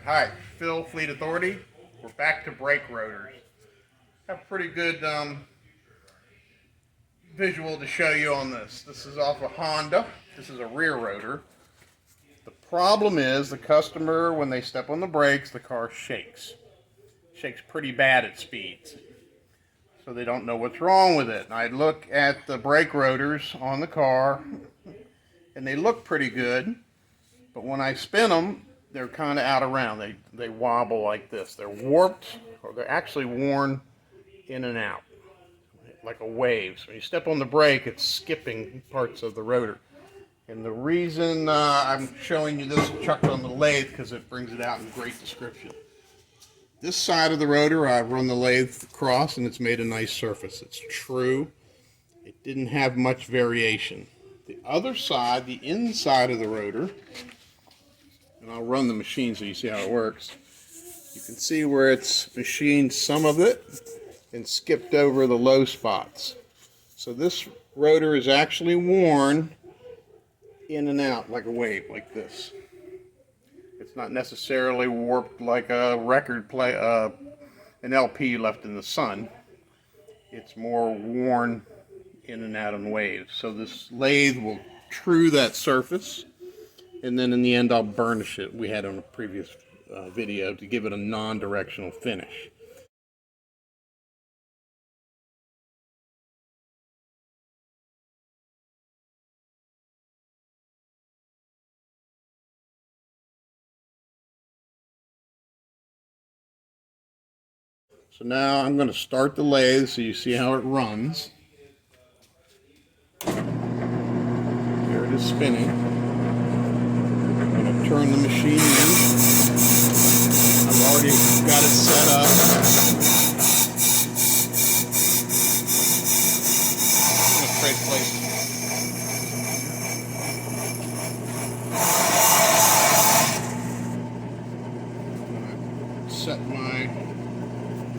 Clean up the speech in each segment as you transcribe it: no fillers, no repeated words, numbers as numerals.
Hi, Phil, Fleet Authority. We're back to brake rotors. Have a pretty good visual to show you on this. This is off a Honda. This is a rear rotor. The problem is the customer, when they step on the brakes, the car shakes. Shakes pretty bad at speeds. So they don't know what's wrong with it. And I look at the brake rotors on the car, and they look pretty good. But when I spin them, they're kind of out of round. They wobble like this. They're warped, or they're actually worn in and out, like a wave. So when you step on the brake, it's skipping parts of the rotor. And the reason I'm showing you this chucked on the lathe, because it brings it out in great description. This side of the rotor, I run the lathe across, and it's made a nice surface. It's true. It didn't have much variation. The other side, the inside of the rotor, and I'll run the machine so you see how it works. You can see where it's machined some of it and skipped over the low spots. So this rotor is actually worn in and out like a wave, like this. It's not necessarily warped like a record play, an LP left in the sun. It's more worn in and out in waves. So this lathe will true that surface, and then in the end I'll burnish it. We had on a previous video to give it a non-directional finish. So now I'm going to start the lathe so you see how it runs. There it is spinning. I'm going to turn the machine in. I've already got it set up. I'm going to trade places. Set my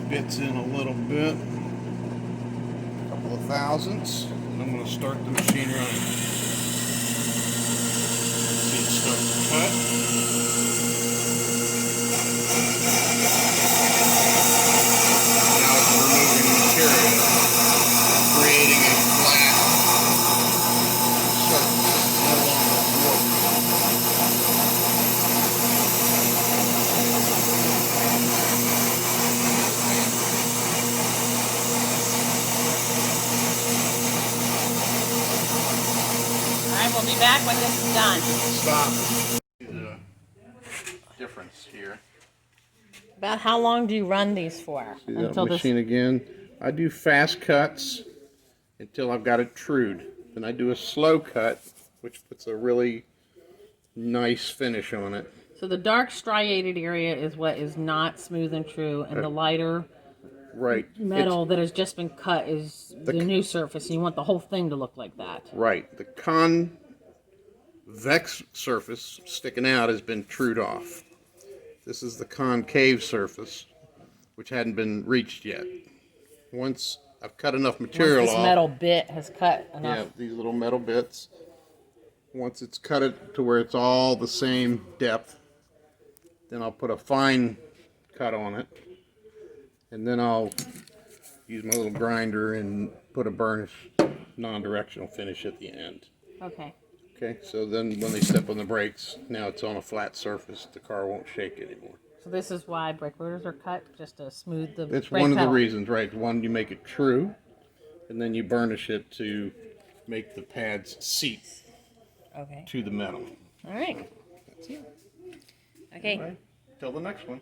bits in a little bit, a couple of thousandths, and I'm going to start the machine running. See it start to cut. Now it's removing material, creating a flat surface. It's no longer warped. We'll be back when this is done. Stop. The difference here. About how long do you run these for? See that machine again? I do fast cuts until I've got it trued. Then I do a slow cut, which puts a really nice finish on it. So the dark striated area is what is not smooth and true, and the lighter metal that has just been cut is the new surface, and you want the whole thing to look like that. Right. The convex surface sticking out has been trued off. This is the concave surface, which hadn't been reached yet. Once I've cut enough material off. This metal bit has cut enough. Yeah, these little metal bits. Once it's cut it to where it's all the same depth, then I'll put a fine cut on it. And then I'll use my little grinder and put a burnish non-directional finish at the end. Okay. Okay, so then when they step on the brakes, now it's on a flat surface. The car won't shake anymore. So this is why brake rotors are cut, just to smooth the It's brake one of pedal. the reasons, right? One, you make it true, and then you burnish it to make the pads seat to the metal. All right. That's it. Okay. All right. Till the next one.